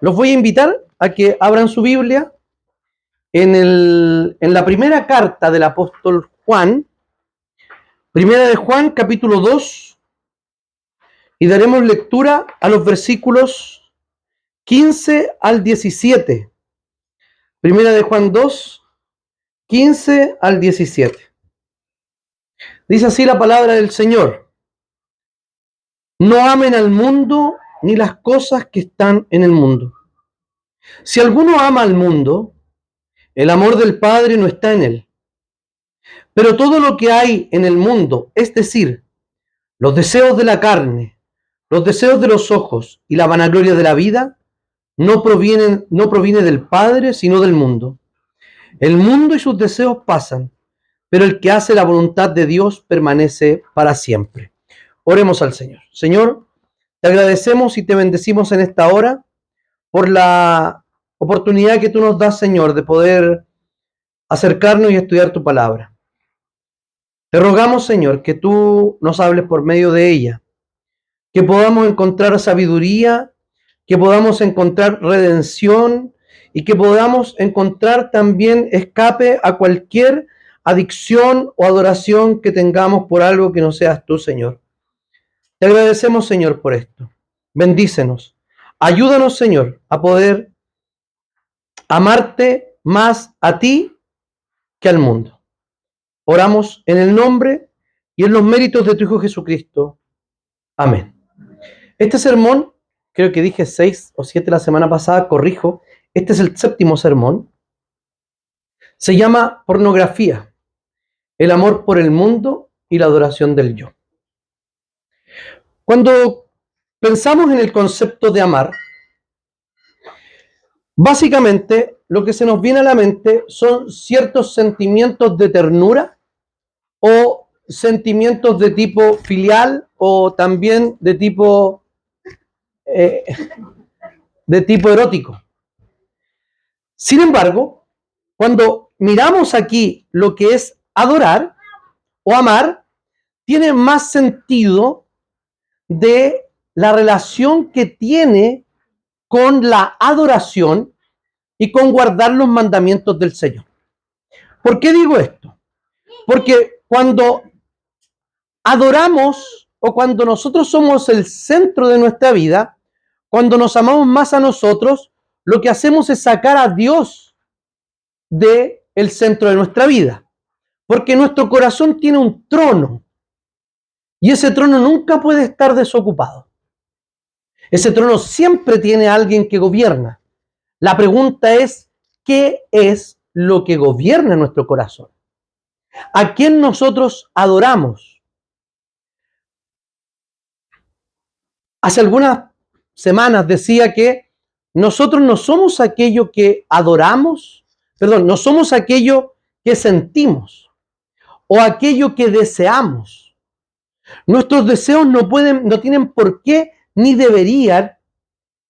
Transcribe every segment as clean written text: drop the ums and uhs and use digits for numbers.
Los voy a invitar a que abran su Biblia en la primera carta del apóstol Juan, primera de Juan, capítulo 2, y daremos lectura a los versículos 15 al 17. Primera de Juan 2, 15 al 17. Dice así la palabra del Señor: no amen al mundo ni las cosas que están en el mundo. Si alguno ama al mundo, el amor del Padre no está en él. Pero todo lo que hay en el mundo, es decir, los deseos de la carne, los deseos de los ojos y la vanagloria de la vida, no proviene del Padre, sino del mundo. El mundo y sus deseos pasan, pero el que hace la voluntad de Dios permanece para siempre. Oremos al Señor. Señor, te agradecemos y te bendecimos en esta hora por la oportunidad que tú nos das, Señor, de poder acercarnos y estudiar tu palabra. Te rogamos, Señor, que tú nos hables por medio de ella, que podamos encontrar sabiduría, que podamos encontrar redención y que podamos encontrar también escape a cualquier adicción o adoración que tengamos por algo que no seas tú, Señor. Te agradecemos, Señor, por esto. Bendícenos. Ayúdanos, Señor, a poder amarte más a ti que al mundo. Oramos en el nombre y en los méritos de tu Hijo Jesucristo. Amén. Este sermón, creo que dije 6 o 7 la semana pasada, corrijo, este es el 7º sermón. Se llama pornografía, el amor por el mundo y la adoración del yo. Cuando pensamos en el concepto de amar, básicamente lo que se nos viene a la mente son ciertos sentimientos de ternura o sentimientos de tipo filial o también de tipo erótico. Sin embargo, cuando miramos aquí lo que es adorar o amar, tiene más sentido de la relación que tiene con la adoración y con guardar los mandamientos del Señor. ¿Por qué digo esto? Porque cuando adoramos o cuando nosotros somos el centro de nuestra vida, cuando nos amamos más a nosotros, lo que hacemos es sacar a Dios del centro de nuestra vida. Porque nuestro corazón tiene un trono y ese trono nunca puede estar desocupado. Ese trono siempre tiene a alguien que gobierna. La pregunta es, ¿qué es lo que gobierna nuestro corazón? ¿A quién nosotros adoramos? Hace algunas semanas decía que nosotros no somos aquello que adoramos, no somos aquello que sentimos o aquello que deseamos. Nuestros deseos no tienen por qué ni deberían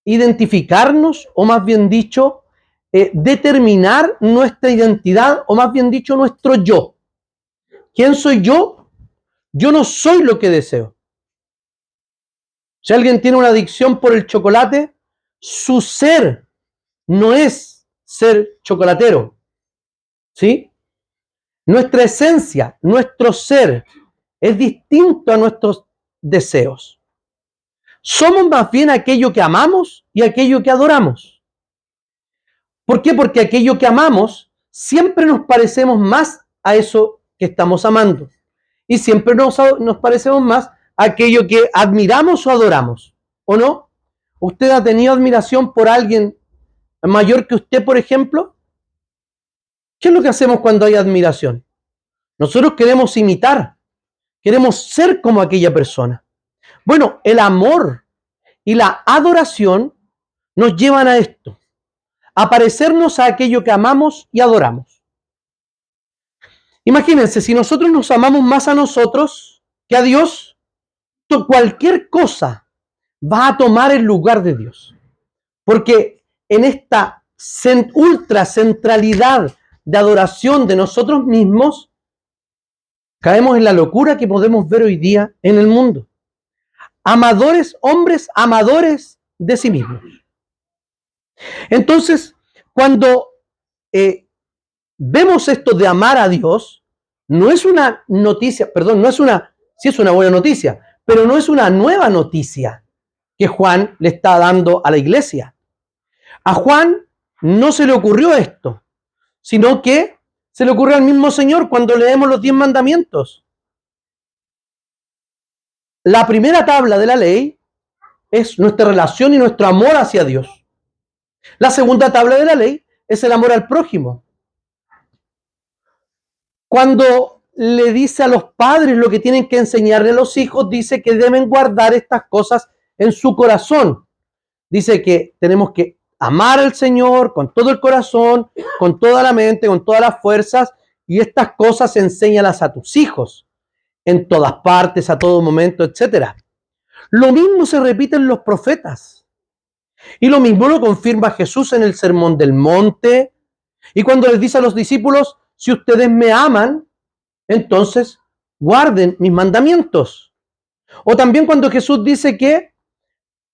identificarnos, o más bien dicho, determinar nuestra identidad, o más bien dicho, nuestro yo. ¿Quién soy yo? Yo no soy lo que deseo. Si alguien tiene una adicción por el chocolate, su ser no es ser chocolatero. ¿Sí? Nuestra esencia, nuestro ser, es distinto a nuestros deseos. Somos más bien aquello que amamos y aquello que adoramos. ¿Por qué? Porque aquello que amamos siempre nos parecemos más a eso que estamos amando. Y siempre nos parecemos más a aquello que admiramos o adoramos. ¿O no? ¿Usted ha tenido admiración por alguien mayor que usted, por ejemplo? ¿Qué es lo que hacemos cuando hay admiración? Nosotros queremos imitar, queremos ser como aquella persona. Bueno, el amor y la adoración nos llevan a esto, a parecernos a aquello que amamos y adoramos. Imagínense, si nosotros nos amamos más a nosotros que a Dios, cualquier cosa va a tomar el lugar de Dios. Porque en esta ultra centralidad de adoración de nosotros mismos, caemos en la locura que podemos ver hoy día en el mundo. Amadores, hombres amadores de sí mismos. Entonces, cuando vemos esto de amar a Dios, no es una noticia, perdón, no es una, sí es una buena noticia, pero no es una nueva noticia que Juan le está dando a la iglesia. A Juan no se le ocurrió esto, sino que se le ocurrió al mismo Señor cuando leemos los 10 mandamientos. La primera tabla de la ley es nuestra relación y nuestro amor hacia Dios. La segunda tabla de la ley es el amor al prójimo. Cuando le dice a los padres lo que tienen que enseñarle a los hijos, dice que deben guardar estas cosas en su corazón. Dice que tenemos que amar al Señor con todo el corazón, con toda la mente, con todas las fuerzas, y estas cosas enséñalas a tus hijos, en todas partes, a todo momento, etc. Lo mismo se repite en los profetas. Y lo mismo lo confirma Jesús en el Sermón del Monte. Y cuando les dice a los discípulos, si ustedes me aman, entonces guarden mis mandamientos. O también cuando Jesús dice que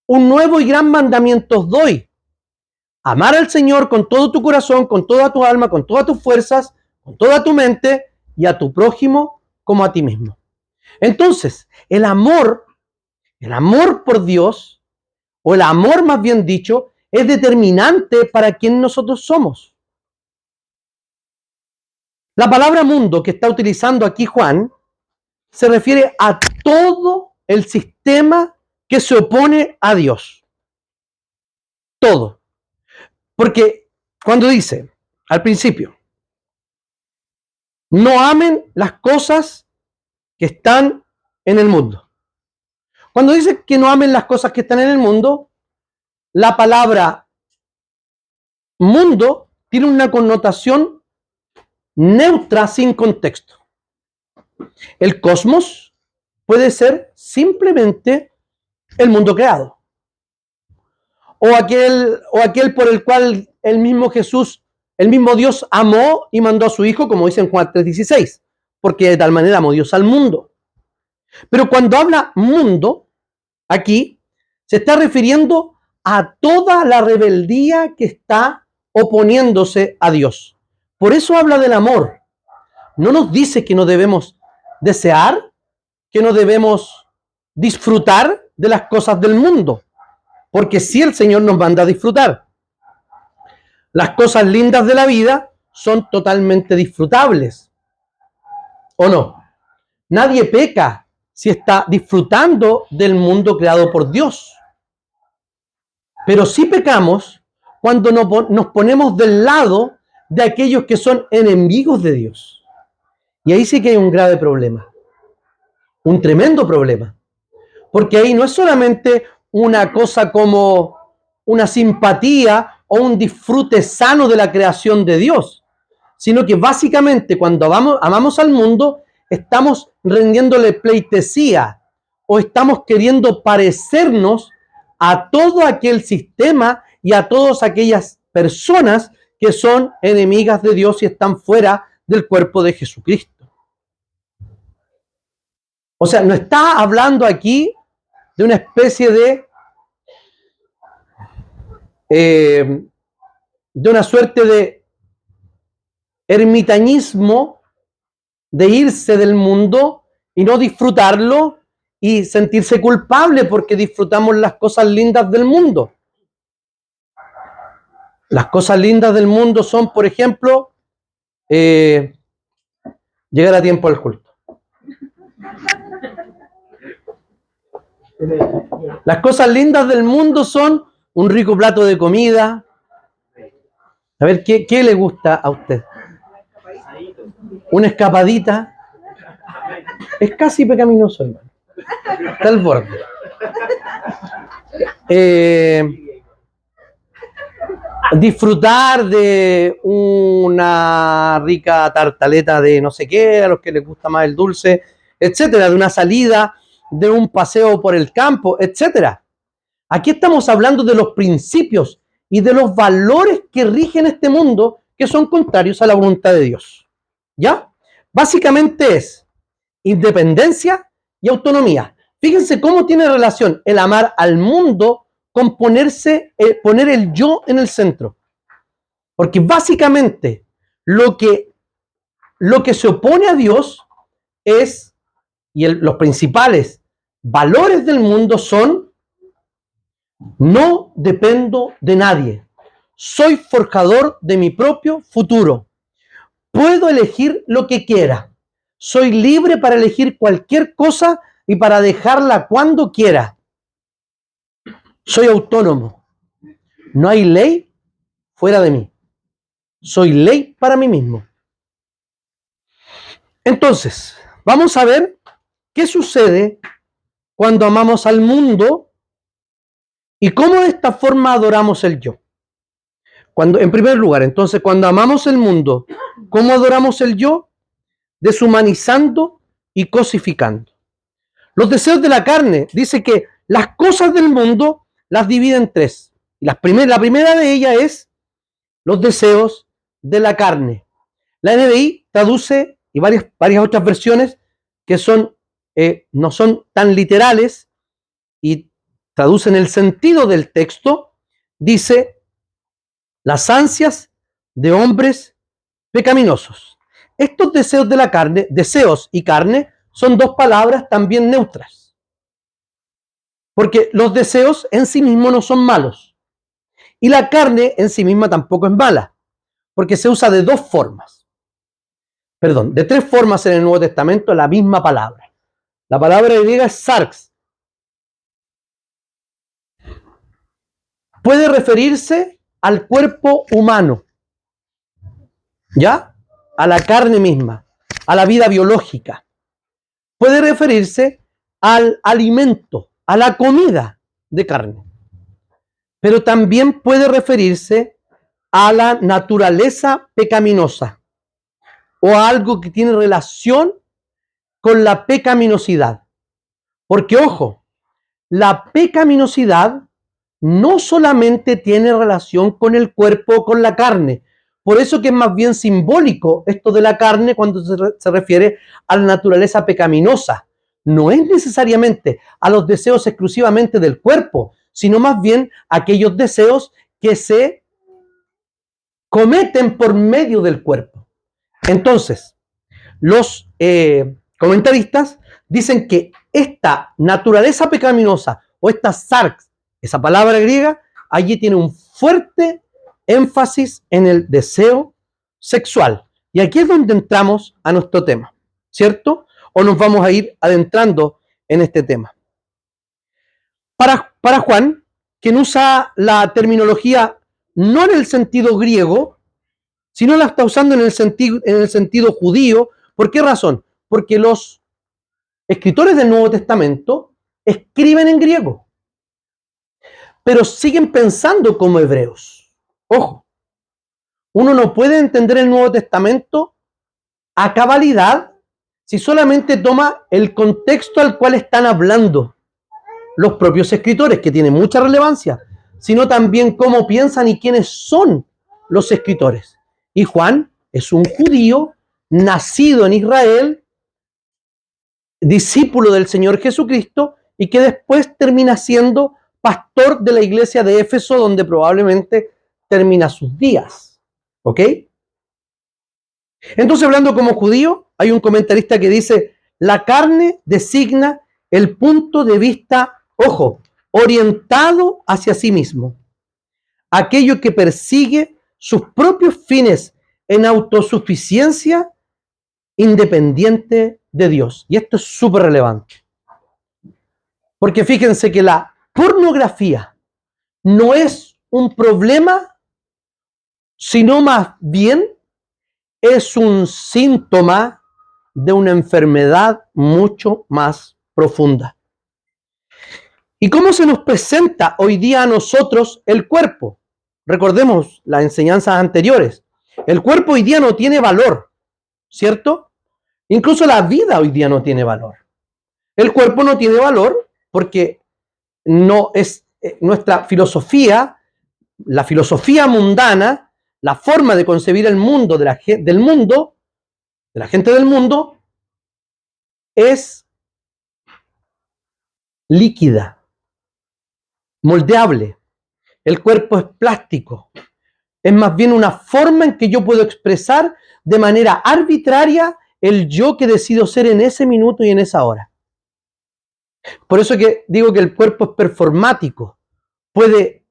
un nuevo y gran mandamiento os doy. Amar al Señor con todo tu corazón, con toda tu alma, con todas tus fuerzas, con toda tu mente y a tu prójimo como a ti mismo. Entonces, el amor por Dios, o el amor más bien dicho, es determinante para quien nosotros somos. La palabra mundo que está utilizando aquí Juan se refiere a todo el sistema que se opone a Dios. Todo. Porque cuando dice al principio, no amen las cosas que están en el mundo. Cuando dice que no amen las cosas que están en el mundo, la palabra mundo tiene una connotación neutra sin contexto. El cosmos puede ser simplemente el mundo creado. O aquel por el cual el mismo Jesús, el mismo Dios amó y mandó a su Hijo, como dice en Juan 3:16, porque de tal manera amó Dios al mundo. Pero cuando habla mundo, aquí se está refiriendo a toda la rebeldía que está oponiéndose a Dios. Por eso habla del amor. No nos dice que no debemos desear, que no debemos disfrutar de las cosas del mundo, porque sí el Señor nos manda a disfrutar. Las cosas lindas de la vida son totalmente disfrutables, ¿o no? Nadie peca si está disfrutando del mundo creado por Dios. Pero sí pecamos cuando nos ponemos del lado de aquellos que son enemigos de Dios. Y ahí sí que hay un grave problema, un tremendo problema. Porque ahí no es solamente una cosa como una simpatía o un disfrute sano de la creación de Dios, sino que básicamente cuando amamos al mundo, estamos rendiéndole pleitesía o estamos queriendo parecernos a todo aquel sistema y a todas aquellas personas que son enemigas de Dios y están fuera del cuerpo de Jesucristo. O sea, no está hablando aquí de una especie de una suerte de ermitañismo, de irse del mundo y no disfrutarlo y sentirse culpable porque disfrutamos las cosas lindas del mundo. Las cosas lindas del mundo son, por ejemplo, llegar a tiempo al culto. Las cosas lindas del mundo son un rico plato de comida. A ver, ¿qué le gusta a usted? Una escapadita. Es casi pecaminoso, hermano. Está al borde. Disfrutar de una rica tartaleta de no sé qué, a los que les gusta más el dulce, etcétera, de una salida, de un paseo por el campo, etcétera. Aquí estamos hablando de los principios y de los valores que rigen este mundo que son contrarios a la voluntad de Dios. ¿Ya? Básicamente es independencia y autonomía. Fíjense cómo tiene relación el amar al mundo con poner el yo en el centro. Porque básicamente lo que se opone a Dios es, y los principales valores del mundo son: no dependo de nadie, soy forjador de mi propio futuro, puedo elegir lo que quiera, soy libre para elegir cualquier cosa y para dejarla cuando quiera, soy autónomo, no hay ley fuera de mí, soy ley para mí mismo. Entonces, vamos a ver qué sucede cuando amamos al mundo y cómo de esta forma adoramos el yo. En primer lugar, entonces, cuando amamos el mundo, ¿cómo adoramos el yo? Deshumanizando y cosificando. Los deseos de la carne, dice que las cosas del mundo las divide en tres. La primera de ellas es los deseos de la carne. La NBI traduce, y varias otras versiones que no son tan literales y traducen el sentido del texto, dice: las ansias de hombres pecaminosos. Estos deseos de la carne, deseos y carne, son dos palabras también neutras. Porque los deseos en sí mismos no son malos. Y la carne en sí misma tampoco es mala. Porque se usa de tres formas en el Nuevo Testamento la misma palabra. La palabra griega es sarx. Puede referirse al cuerpo humano, ¿ya? A la carne misma, a la vida biológica. Puede referirse al alimento, a la comida de carne. Pero también puede referirse a la naturaleza pecaminosa o a algo que tiene relación con la pecaminosidad. Porque, ojo, la pecaminosidad no solamente tiene relación con el cuerpo o con la carne. Por eso que es más bien simbólico esto de la carne cuando se refiere a la naturaleza pecaminosa. No es necesariamente a los deseos exclusivamente del cuerpo, sino más bien a aquellos deseos que se cometen por medio del cuerpo. Entonces, los comentaristas dicen que esta naturaleza pecaminosa o esta sarx, esa palabra griega, allí tiene un fuerte énfasis en el deseo sexual. Y aquí es donde entramos a nuestro tema, ¿cierto? O nos vamos a ir adentrando en este tema. Para Juan, quien usa la terminología no en el sentido griego, sino la está usando en el sentido judío. ¿Por qué razón? Porque los escritores del Nuevo Testamento escriben en griego, pero siguen pensando como hebreos. Ojo, uno no puede entender el Nuevo Testamento a cabalidad si solamente toma el contexto al cual están hablando los propios escritores, que tiene mucha relevancia, sino también cómo piensan y quiénes son los escritores. Y Juan es un judío nacido en Israel, discípulo del Señor Jesucristo, y que después termina siendo pastor de la iglesia de Éfeso, donde probablemente termina sus días. ¿Ok? Entonces, hablando como judío, hay un comentarista que dice: la carne designa el punto de vista, ojo, orientado hacia sí mismo, aquello que persigue sus propios fines en autosuficiencia independiente de Dios. Y esto es súper relevante. Porque fíjense que la pornografía no es un problema, sino más bien es un síntoma de una enfermedad mucho más profunda. ¿Y cómo se nos presenta hoy día a nosotros el cuerpo? Recordemos las enseñanzas anteriores. El cuerpo hoy día no tiene valor, ¿cierto? Incluso la vida hoy día no tiene valor. El cuerpo no tiene valor porque no es nuestra filosofía, la filosofía mundana, la forma de concebir el mundo de la gente del mundo, es líquida. moldeable. El cuerpo es plástico. Es más bien una forma en que yo puedo expresar de manera arbitraria el yo que decido ser en ese minuto y en esa hora. Por eso que digo que el cuerpo es performático. Puede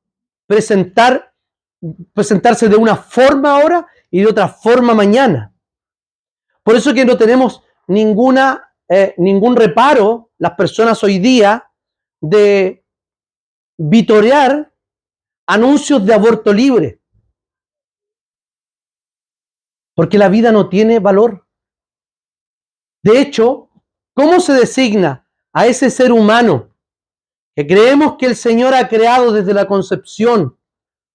presentarse de una forma ahora y de otra forma mañana. Por eso que no tenemos ningún reparo, las personas hoy día, de vitorear anuncios de aborto libre. Porque la vida no tiene valor. De hecho, ¿cómo se designa a ese ser humano que creemos que el Señor ha creado desde la concepción?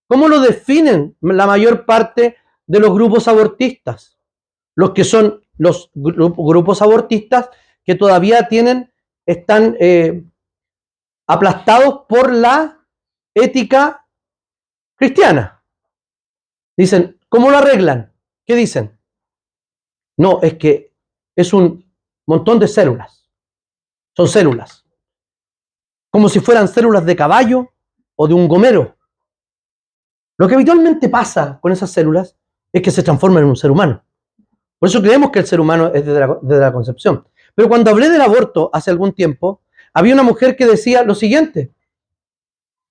¿Cómo lo definen la mayor parte de los grupos abortistas? Los que son los grupos abortistas que todavía están aplastados por la ética cristiana. Dicen, ¿cómo lo arreglan? ¿Qué dicen? No, es que es un montón de células. Son células. Como si fueran células de caballo o de un gomero. Lo que habitualmente pasa con esas células es que se transforman en un ser humano. Por eso creemos que el ser humano es desde la concepción. Pero cuando hablé del aborto hace algún tiempo, había una mujer que decía lo siguiente: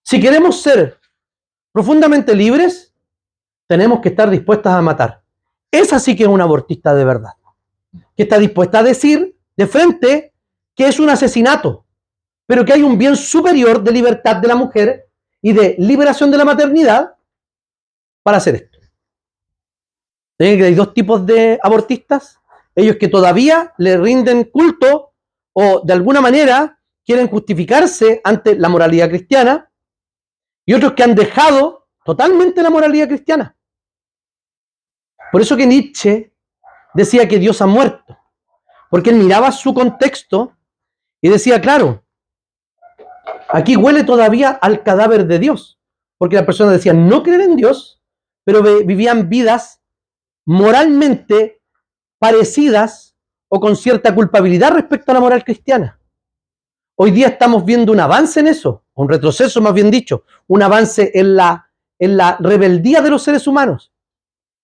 si queremos ser profundamente libres, tenemos que estar dispuestas a matar. Esa sí que es una abortista de verdad, que está dispuesta a decir de frente que es un asesinato, pero que hay un bien superior de libertad de la mujer y de liberación de la maternidad para hacer esto. Hay dos tipos de abortistas: ellos que todavía le rinden culto o de alguna manera quieren justificarse ante la moralidad cristiana, y otros que han dejado totalmente la moralidad cristiana. Por eso que Nietzsche decía que Dios ha muerto, porque él miraba su contexto y decía, claro, aquí huele todavía al cadáver de Dios, porque las personas decían no creer en Dios, pero vivían vidas moralmente parecidas o con cierta culpabilidad respecto a la moral cristiana. Hoy día estamos viendo un avance en eso, un retroceso más bien dicho, un avance en la rebeldía de los seres humanos,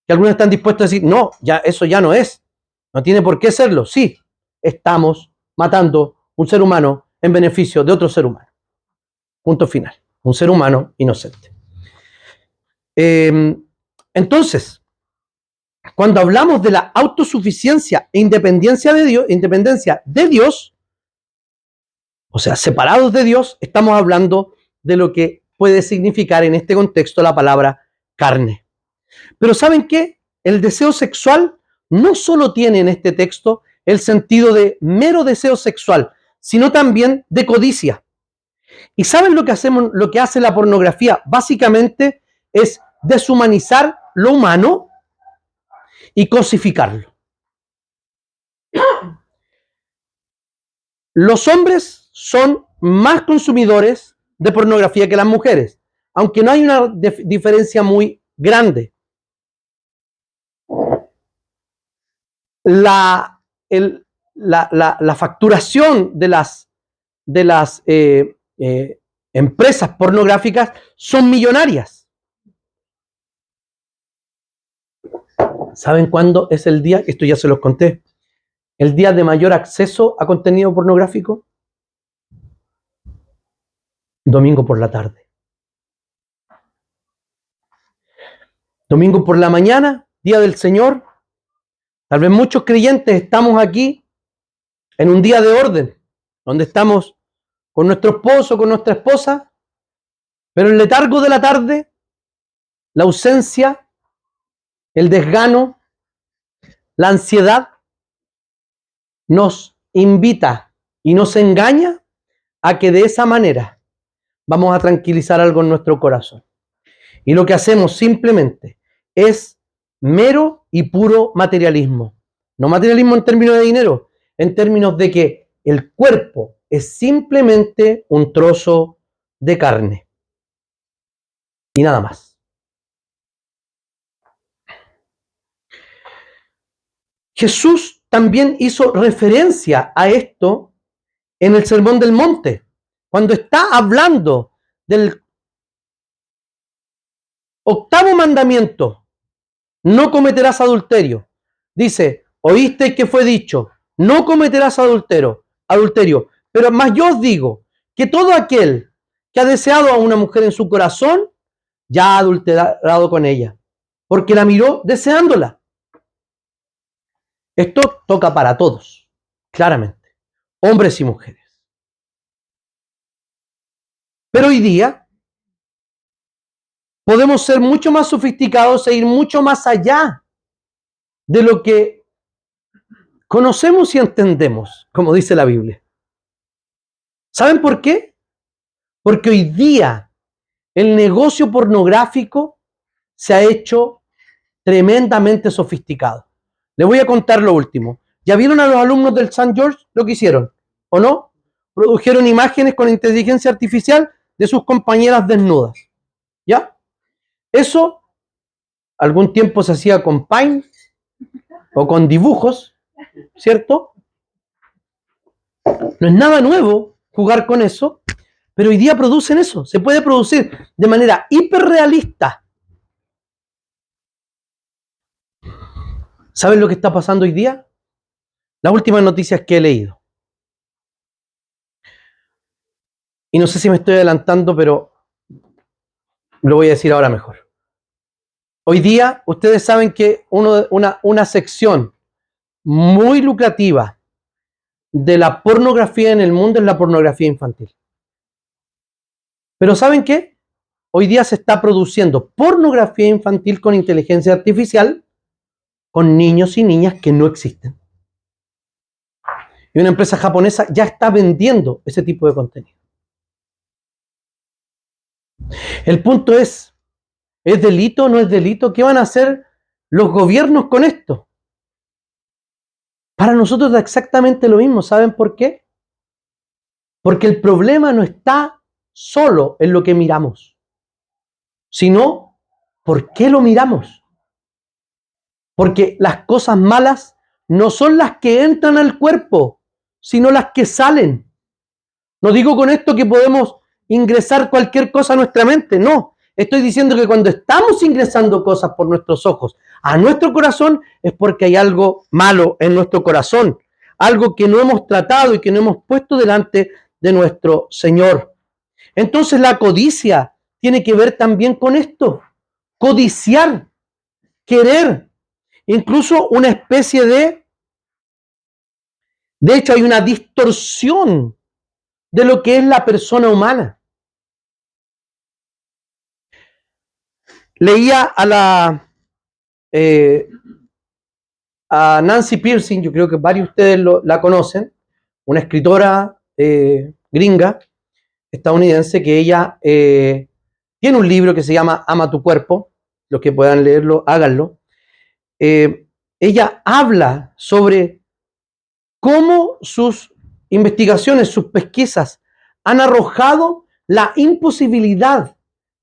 que algunos están dispuestos a decir, no, ya eso ya no es, no tiene por qué serlo. Sí, estamos matando un ser humano en beneficio de otro ser humano. Punto final. Un ser humano inocente. Entonces, cuando hablamos de la autosuficiencia e independencia de Dios, o sea, separados de Dios, estamos hablando de lo que puede significar en este contexto la palabra carne. Pero ¿saben qué? El deseo sexual no solo tiene en este texto el sentido de mero deseo sexual, sino también de codicia. ¿Y saben lo que hace la pornografía? Básicamente es deshumanizar lo humano y cosificarlo. Los hombres son más consumidores de pornografía que las mujeres, aunque no hay una diferencia muy grande. La facturación de las empresas pornográficas son millonarias. ¿Saben cuándo es el día? Esto ya se los conté. El día de mayor acceso a contenido pornográfico. Domingo por la tarde. Domingo por la mañana, día del Señor. Tal vez muchos creyentes estamos aquí en un día de orden, donde estamos con nuestro esposo, con nuestra esposa, pero el letargo de la tarde, la ausencia, el desgano, la ansiedad, nos invita y nos engaña a que de esa manera vamos a tranquilizar algo en nuestro corazón. Y lo que hacemos simplemente es mero y puro materialismo. No materialismo en términos de dinero, en términos de que el cuerpo es simplemente un trozo de carne. Y nada más. Jesús también hizo referencia a esto en el Sermón del Monte, cuando está hablando del octavo mandamiento, no cometerás adulterio, dice, oíste que fue dicho, no cometerás adulterio, pero más yo os digo, que todo aquel que ha deseado a una mujer en su corazón, ya ha adulterado con ella, porque la miró deseándola. Esto toca para todos, claramente, hombres y mujeres. Pero hoy día podemos ser mucho más sofisticados e ir mucho más allá de lo que conocemos y entendemos, como dice la Biblia. ¿Saben por qué? Porque hoy día el negocio pornográfico se ha hecho tremendamente sofisticado. Les voy a contar lo último. ¿Ya vieron a los alumnos del St. George lo que hicieron? ¿O no? Produjeron imágenes con inteligencia artificial de sus compañeras desnudas. ¿Ya? Eso algún tiempo se hacía con Paint o con dibujos, ¿cierto? No es nada nuevo jugar con eso, pero hoy día producen eso. Se puede producir de manera hiperrealista. ¿Saben lo que está pasando hoy día? Las últimas noticias que he leído. Y no sé si me estoy adelantando, pero lo voy a decir ahora mejor. Hoy día, ustedes saben que una sección muy lucrativa de la pornografía en el mundo es la pornografía infantil. Pero ¿saben qué? Hoy día se está produciendo pornografía infantil con inteligencia artificial con niños y niñas que no existen. Y una empresa japonesa ya está vendiendo ese tipo de contenido. El punto ¿es delito o no es delito? ¿Qué van a hacer los gobiernos con esto? Para nosotros es exactamente lo mismo. ¿Saben por qué? Porque el problema no está solo en lo que miramos, sino ¿por qué lo miramos? Porque las cosas malas no son las que entran al cuerpo, sino las que salen. No digo con esto que podemos ingresar cualquier cosa a nuestra mente, no. Estoy diciendo que cuando estamos ingresando cosas por nuestros ojos a nuestro corazón es porque hay algo malo en nuestro corazón, algo que no hemos tratado y que no hemos puesto delante de nuestro Señor. Entonces la codicia tiene que ver también con esto. Codiciar, querer, incluso una especie de hecho hay una distorsión de lo que es la persona humana. Leía a Nancy Pearcey, yo creo que varios de ustedes la conocen, una escritora gringa, estadounidense, que ella tiene un libro que se llama Ama tu cuerpo. Los que puedan leerlo, háganlo. Ella habla sobre cómo sus investigaciones, sus pesquisas han arrojado la imposibilidad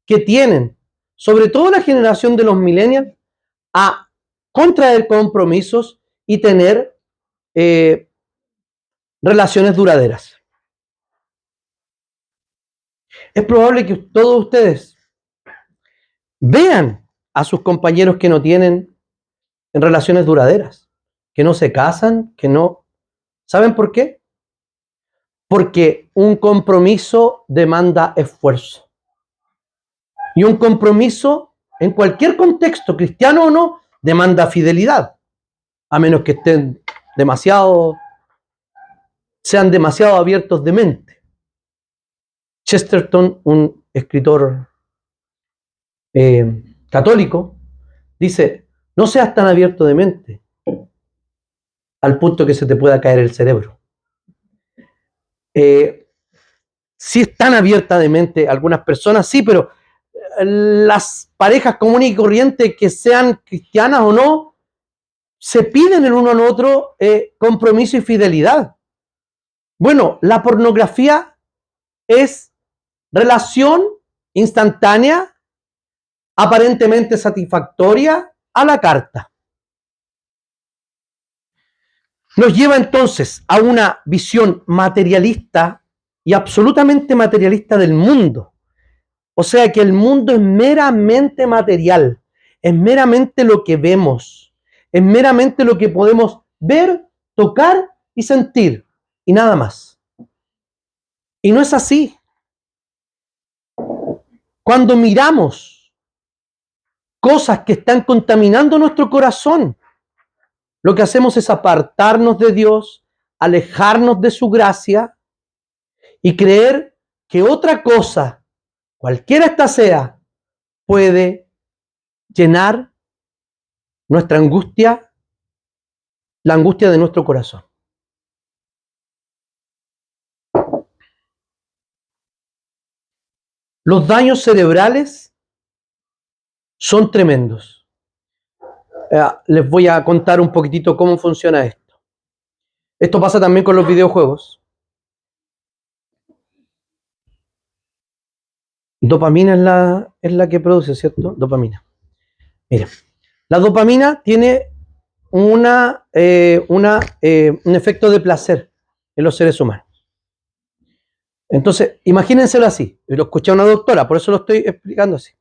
que tienen, sobre todo la generación de los millennials, a contraer compromisos y tener relaciones duraderas. Es probable que todos ustedes vean a sus compañeros que no tienen relaciones duraderas, que no se casan, que no... ¿Saben por qué? Porque un compromiso demanda esfuerzo. Y un compromiso, en cualquier contexto, cristiano o no, demanda fidelidad. A menos que sean demasiado abiertos de mente. Chesterton, un escritor católico, dice, no seas tan abierto de mente al punto que se te pueda caer el cerebro. Si están abiertas de mente algunas personas, sí, pero las parejas comunes y corrientes, que sean cristianas o no, se piden el uno al otro compromiso y fidelidad. Bueno, la pornografía es relación instantánea, aparentemente satisfactoria, a la carta. Nos lleva entonces a una visión materialista y absolutamente materialista del mundo. O sea que el mundo es meramente material, es meramente lo que vemos, es meramente lo que podemos ver, tocar y sentir, y nada más. Y no es así. Cuando miramos cosas que están contaminando nuestro corazón, lo que hacemos es apartarnos de Dios, alejarnos de su gracia y creer que otra cosa, cualquiera esta sea, puede llenar nuestra angustia, la angustia de nuestro corazón. Los daños cerebrales son tremendos. Les voy a contar un poquitito cómo funciona esto. Esto pasa también con los videojuegos. Dopamina es la que produce, ¿cierto? Dopamina. Mira, la dopamina tiene un efecto de placer en los seres humanos. Entonces, imagínenselo así. Lo escuché a una doctora, por eso lo estoy explicando así.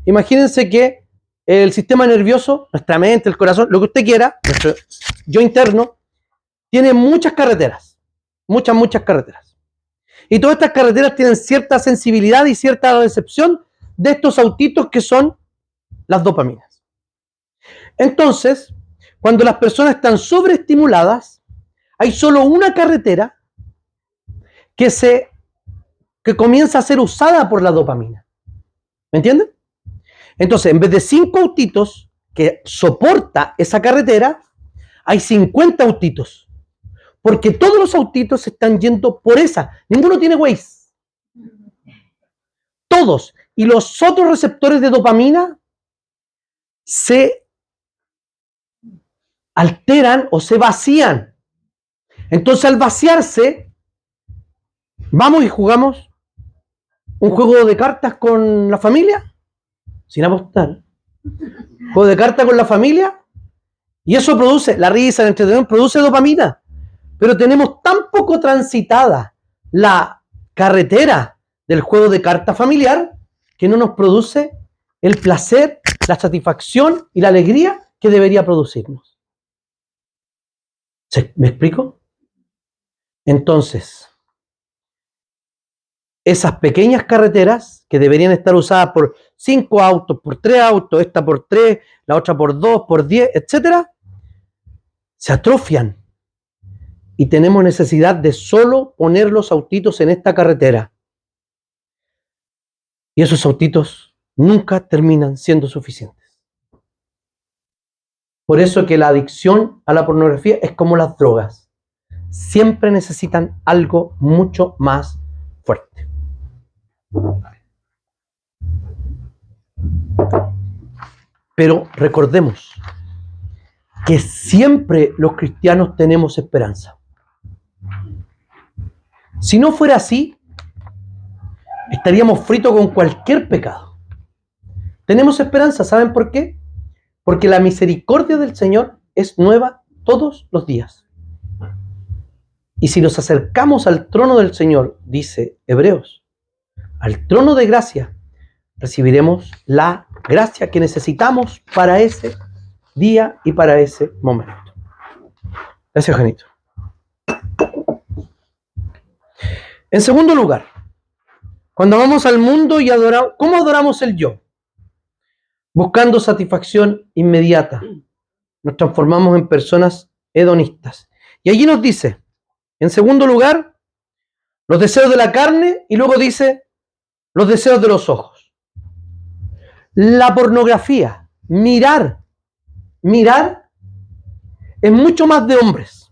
Imagínense que el sistema nervioso, nuestra mente, el corazón, lo que usted quiera, nuestro yo interno, tiene muchas carreteras. Muchas carreteras. Y todas estas carreteras tienen cierta sensibilidad y cierta recepción de estos autitos que son las dopaminas. Entonces, cuando las personas están sobreestimuladas, hay solo una carretera que comienza a ser usada por la dopamina. ¿Me entienden? Entonces, en vez de 5 autitos que soporta esa carretera, hay 50 autitos. Porque todos los autitos se están yendo por esa. Ninguno tiene Waze. Todos. Y los otros receptores de dopamina se alteran o se vacían. Entonces, al vaciarse, vamos y jugamos un juego de cartas con la familia, sin apostar. Juego de cartas con la familia, y eso produce, la risa, el entretenimiento, produce dopamina. Pero tenemos tan poco transitada la carretera del juego de cartas familiar que no nos produce el placer, la satisfacción y la alegría que debería producirnos. ¿Me explico? Entonces, esas pequeñas carreteras que deberían estar usadas por 5 autos, por 3 autos, esta por 3, la otra por 2, por 10, etcétera, se atrofian. Y tenemos necesidad de solo poner los autitos en esta carretera. Y esos autitos nunca terminan siendo suficientes. Por eso que la adicción a la pornografía es como las drogas. Siempre necesitan algo mucho más fuerte. Pero recordemos que siempre los cristianos tenemos esperanza. Si no fuera así, estaríamos fritos con cualquier pecado. Tenemos esperanza, ¿saben por qué? Porque la misericordia del Señor es nueva todos los días. Y si nos acercamos al trono del Señor, dice Hebreos, al trono de gracia, recibiremos la gracia que necesitamos para ese día y para ese momento. Gracias, Janito. En segundo lugar, cuando vamos al mundo y adoramos, ¿cómo adoramos el yo? Buscando satisfacción inmediata. Nos transformamos en personas hedonistas. Y allí nos dice, en segundo lugar, los deseos de la carne, y luego dice, los deseos de los ojos. La pornografía, mirar, es mucho más de hombres.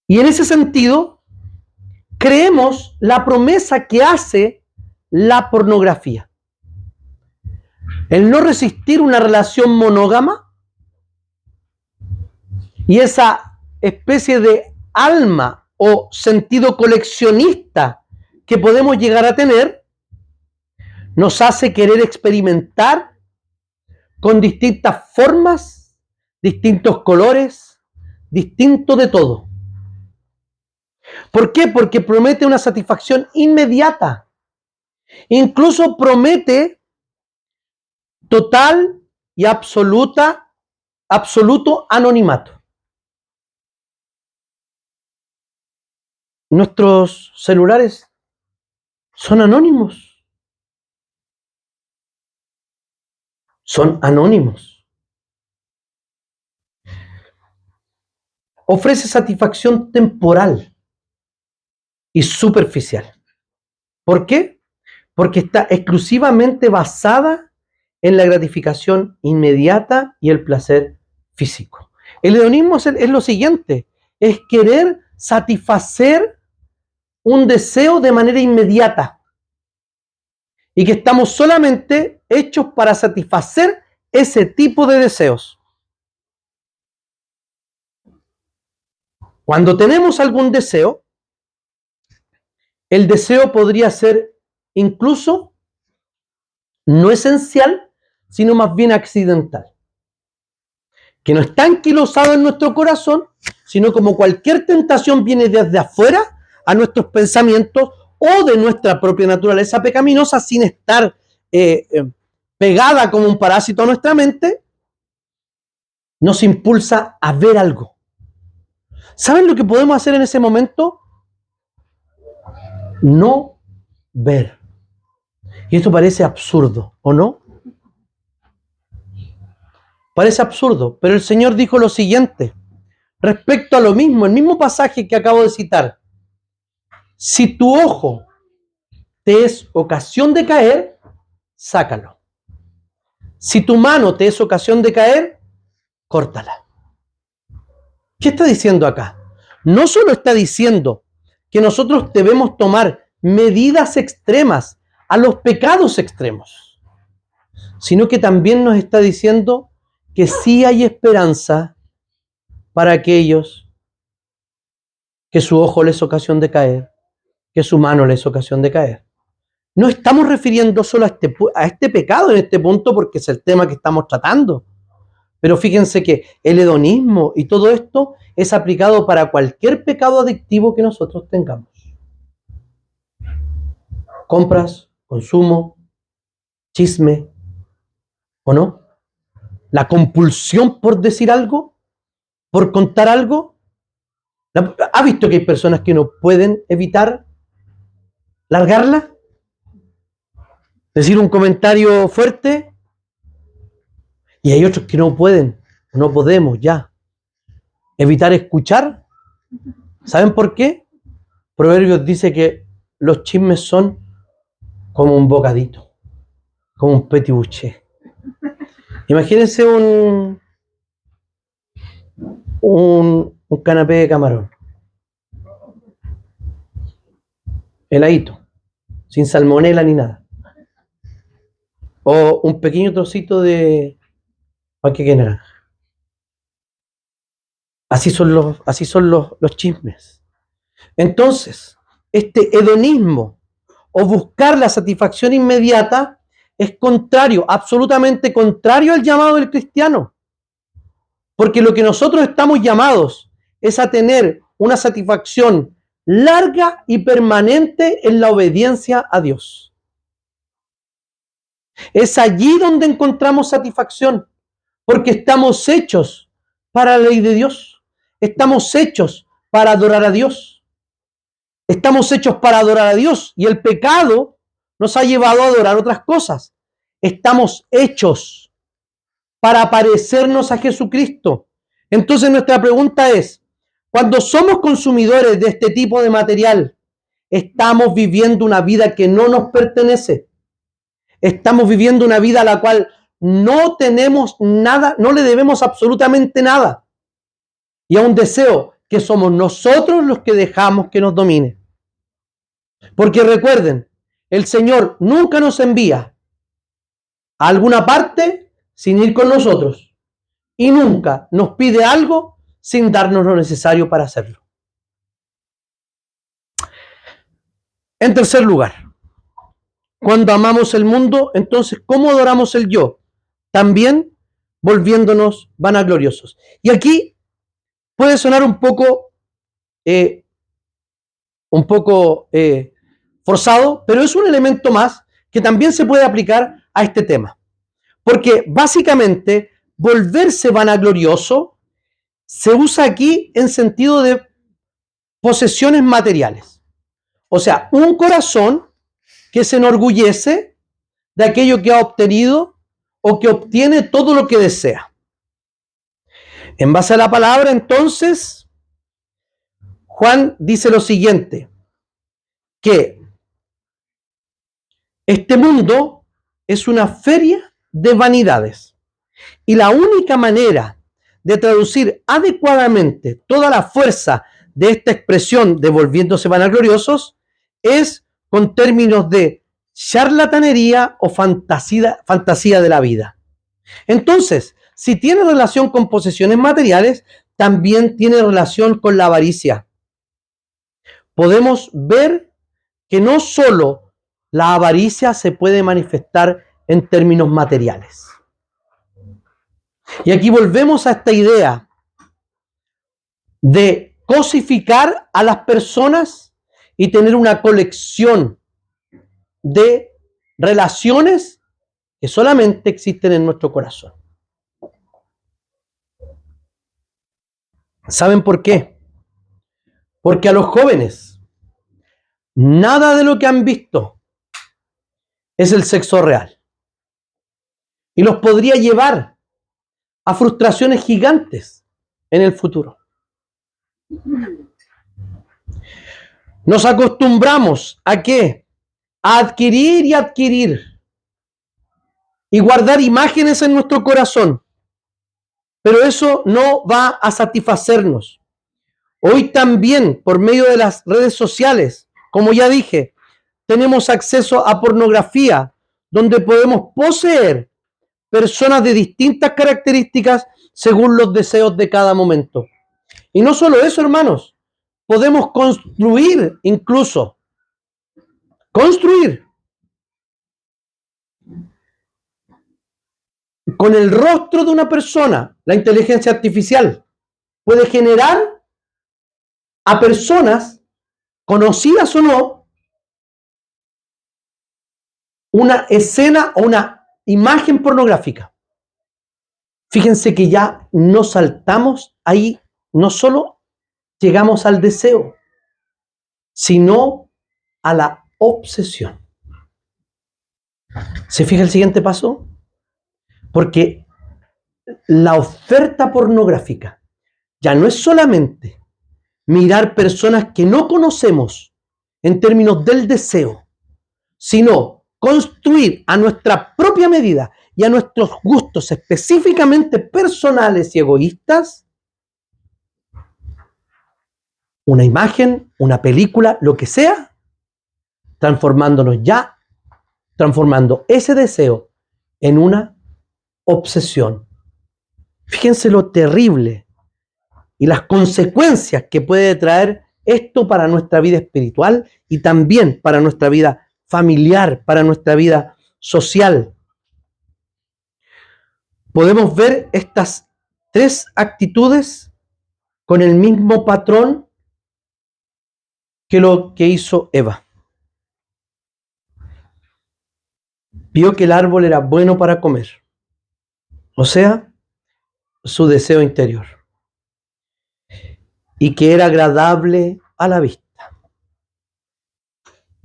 Y en ese sentido, creemos la promesa que hace la pornografía. El no resistir una relación monógama y esa especie de alma o sentido coleccionista que podemos llegar a tener, nos hace querer experimentar con distintas formas, distintos colores, distinto de todo. ¿Por qué? Porque promete una satisfacción inmediata. Incluso promete total y absoluto anonimato. Nuestros celulares son anónimos. Son anónimos. Ofrece satisfacción temporal y superficial. ¿Por qué? Porque está exclusivamente basada en la gratificación inmediata y el placer físico. El hedonismo es lo siguiente, es querer satisfacer un deseo de manera inmediata y que estamos solamente hechos para satisfacer ese tipo de deseos. Cuando tenemos algún deseo, el deseo podría ser incluso no esencial, sino más bien accidental. Que no está anquilosado en nuestro corazón, sino como cualquier tentación viene desde afuera a nuestros pensamientos o de nuestra propia naturaleza pecaminosa sin estar pegada como un parásito a nuestra mente, nos impulsa a ver algo. ¿Saben lo que podemos hacer en ese momento? No ver. Y esto parece absurdo, ¿o no? Parece absurdo, pero el Señor dijo lo siguiente respecto a lo mismo, el mismo pasaje que acabo de citar. Si tu ojo te es ocasión de caer, sácalo. Si tu mano te es ocasión de caer, córtala. ¿Qué está diciendo acá? No solo está diciendo que nosotros debemos tomar medidas extremas a los pecados extremos, sino que también nos está diciendo que sí hay esperanza para aquellos que su ojo les es ocasión de caer, que su mano les es ocasión de caer. No estamos refiriendo solo a este pecado en este punto porque es el tema que estamos tratando. Pero fíjense que el hedonismo y todo esto es aplicado para cualquier pecado adictivo que nosotros tengamos. Compras, consumo, chisme, ¿o no? La compulsión por decir algo, por contar algo. ¿Ha visto que hay personas que no pueden evitar largarla? Decir un comentario fuerte. Y hay otros que no pueden, no podemos ya. Evitar escuchar. ¿Saben por qué? Proverbios dice que los chismes son como un bocadito, como un petit bouché. Imagínense un canapé de camarón, heladito, sin salmonela ni nada. O un pequeño trocito de panqueque naranja. Así son los chismes. Entonces, este hedonismo o buscar la satisfacción inmediata es contrario, absolutamente contrario al llamado del cristiano. Porque lo que nosotros estamos llamados es a tener una satisfacción larga y permanente en la obediencia a Dios. Es allí donde encontramos satisfacción, porque estamos hechos para la ley de Dios. Estamos hechos para adorar a Dios. Estamos hechos para adorar a Dios y el pecado nos ha llevado a adorar otras cosas. Estamos hechos para parecernos a Jesucristo. Entonces nuestra pregunta es, cuando somos consumidores de este tipo de material, ¿estamos viviendo una vida que no nos pertenece? ¿Estamos viviendo una vida a la cual no tenemos nada, no le debemos absolutamente nada? Y a un deseo que somos nosotros los que dejamos que nos domine. Porque recuerden, el Señor nunca nos envía a alguna parte sin ir con nosotros. Y nunca nos pide algo sin darnos lo necesario para hacerlo. En tercer lugar, cuando amamos el mundo, entonces, ¿cómo adoramos el yo? También volviéndonos vanagloriosos. Y aquí puede sonar un poco un poco forzado, pero es un elemento más que también se puede aplicar a este tema. Porque básicamente volverse vanaglorioso se usa aquí en sentido de posesiones materiales. O sea, un corazón que se enorgullece de aquello que ha obtenido o que obtiene todo lo que desea. En base a la palabra, entonces, Juan dice lo siguiente, que este mundo es una feria de vanidades y la única manera de traducir adecuadamente toda la fuerza de esta expresión de volviéndose vanagloriosos es con términos de charlatanería o fantasía de la vida. Entonces, si tiene relación con posesiones materiales, también tiene relación con la avaricia. Podemos ver que no solo la avaricia se puede manifestar en términos materiales. Y aquí volvemos a esta idea de cosificar a las personas y tener una colección de relaciones que solamente existen en nuestro corazón. ¿Saben por qué? Porque a los jóvenes nada de lo que han visto es el sexo real. Y los podría llevar a frustraciones gigantes en el futuro. Nos acostumbramos ¿a qué? A adquirir y adquirir y guardar imágenes en nuestro corazón. Pero eso no va a satisfacernos. Hoy también, por medio de las redes sociales, como ya dije, tenemos acceso a pornografía, donde podemos poseer personas de distintas características según los deseos de cada momento. Y no solo eso, hermanos, podemos construir incluso, con el rostro de una persona. La inteligencia artificial puede generar a personas, conocidas o no, una escena o una imagen pornográfica. Fíjense que ya nos saltamos ahí, no solo llegamos al deseo, sino a la obsesión. ¿Se fija el siguiente paso? Porque la oferta pornográfica ya no es solamente mirar personas que no conocemos en términos del deseo, sino construir a nuestra propia medida y a nuestros gustos específicamente personales y egoístas una imagen, una película, lo que sea, transformando ese deseo en una obsesión. Fíjense lo terrible y las consecuencias que puede traer esto para nuestra vida espiritual y también para nuestra vida familiar, para nuestra vida social. Podemos ver estas tres actitudes con el mismo patrón que lo que hizo Eva. Vio que el árbol era bueno para comer, o sea, su deseo interior, y que era agradable a la vista,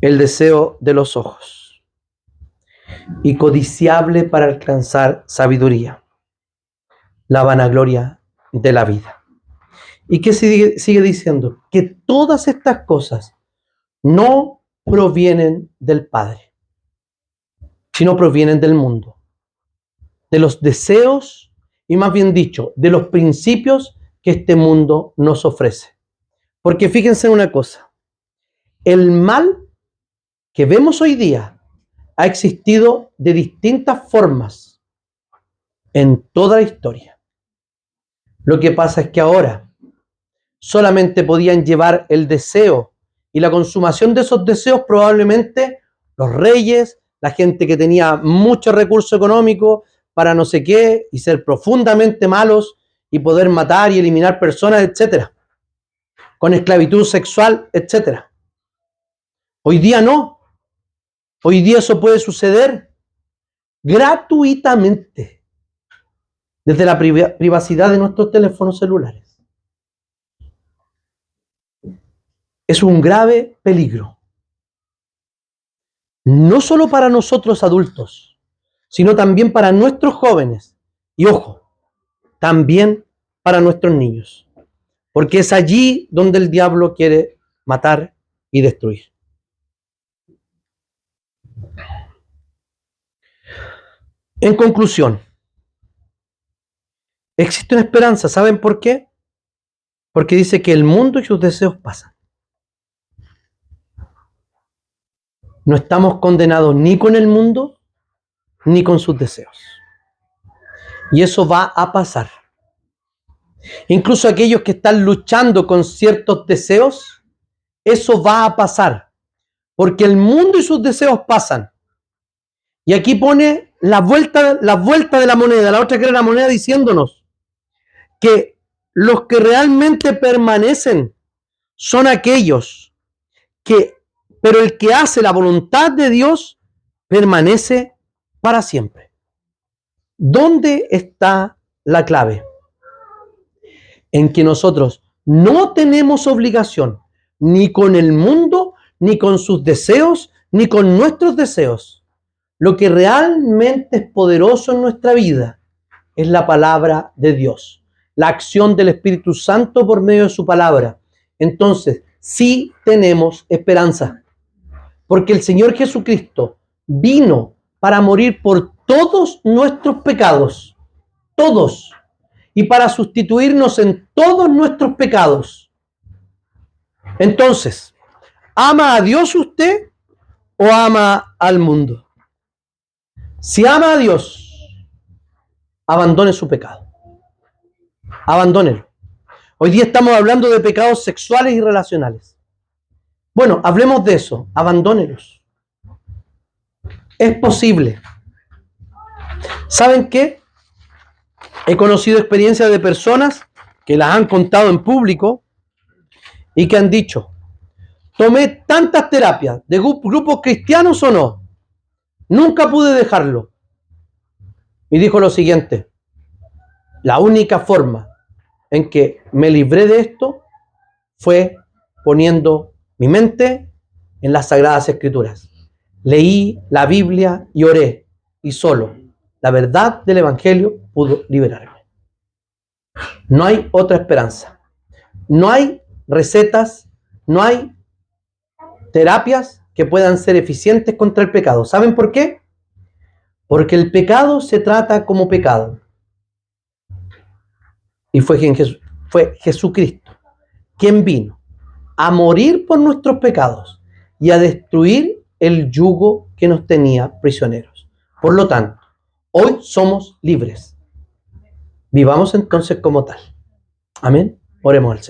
el deseo de los ojos, y codiciable para alcanzar sabiduría, la vanagloria de la vida. ¿Y qué sigue diciendo? Que todas estas cosas no provienen del Padre, sino provienen del mundo, de los deseos y, más bien dicho, de los principios que este mundo nos ofrece. Porque fíjense en una cosa, el mal que vemos hoy día ha existido de distintas formas en toda la historia. Lo que pasa es que ahora solamente podían llevar el deseo y la consumación de esos deseos probablemente los reyes, la gente que tenía mucho recurso económico para no sé qué y ser profundamente malos y poder matar y eliminar personas, etcétera, con esclavitud sexual, etcétera. Hoy día no. Hoy día eso puede suceder gratuitamente desde la privacidad de nuestros teléfonos celulares. Es un grave peligro. No solo para nosotros adultos, sino también para nuestros jóvenes. Y ojo, también para nuestros niños. Porque es allí donde el diablo quiere matar y destruir. En conclusión, existe una esperanza. ¿Saben por qué? Porque dice que el mundo y sus deseos pasan. No estamos condenados ni con el mundo ni con sus deseos. Y eso va a pasar. Incluso aquellos que están luchando con ciertos deseos, eso va a pasar. Porque el mundo y sus deseos pasan. Y aquí pone la vuelta de la moneda, la otra cara de la moneda, diciéndonos que los que realmente permanecen son aquellos que, pero el que hace la voluntad de Dios permanece para siempre. ¿Dónde está la clave? En que nosotros no tenemos obligación ni con el mundo, ni con sus deseos, ni con nuestros deseos. Lo que realmente es poderoso en nuestra vida es la palabra de Dios, la acción del Espíritu Santo por medio de su palabra. Entonces, sí tenemos esperanza, porque el Señor Jesucristo vino para morir por todos nuestros pecados, todos, y para sustituirnos en todos nuestros pecados. Entonces, ¿ama a Dios usted o ama al mundo? Si ama a Dios, abandone su pecado. Abandónelo. Hoy día estamos hablando de pecados sexuales y relacionales. Bueno, hablemos de eso. Abandónelos. Es posible. ¿Saben qué? He conocido experiencias de personas que las han contado en público y que han dicho: tomé tantas terapias de grupos cristianos o no, nunca pude dejarlo. Y dijo lo siguiente: la única forma en que me libré de esto fue poniendo mi mente en las Sagradas Escrituras. Leí la Biblia y oré, y solo la verdad del Evangelio pudo liberarme. No hay otra esperanza. No hay recetas, no hay terapias que puedan ser eficientes contra el pecado. ¿Saben por qué? Porque el pecado se trata como pecado. Y fue Jesucristo quien vino a morir por nuestros pecados y a destruir el yugo que nos tenía prisioneros. Por lo tanto, hoy somos libres. Vivamos entonces como tal. Amén. Oremos al Señor.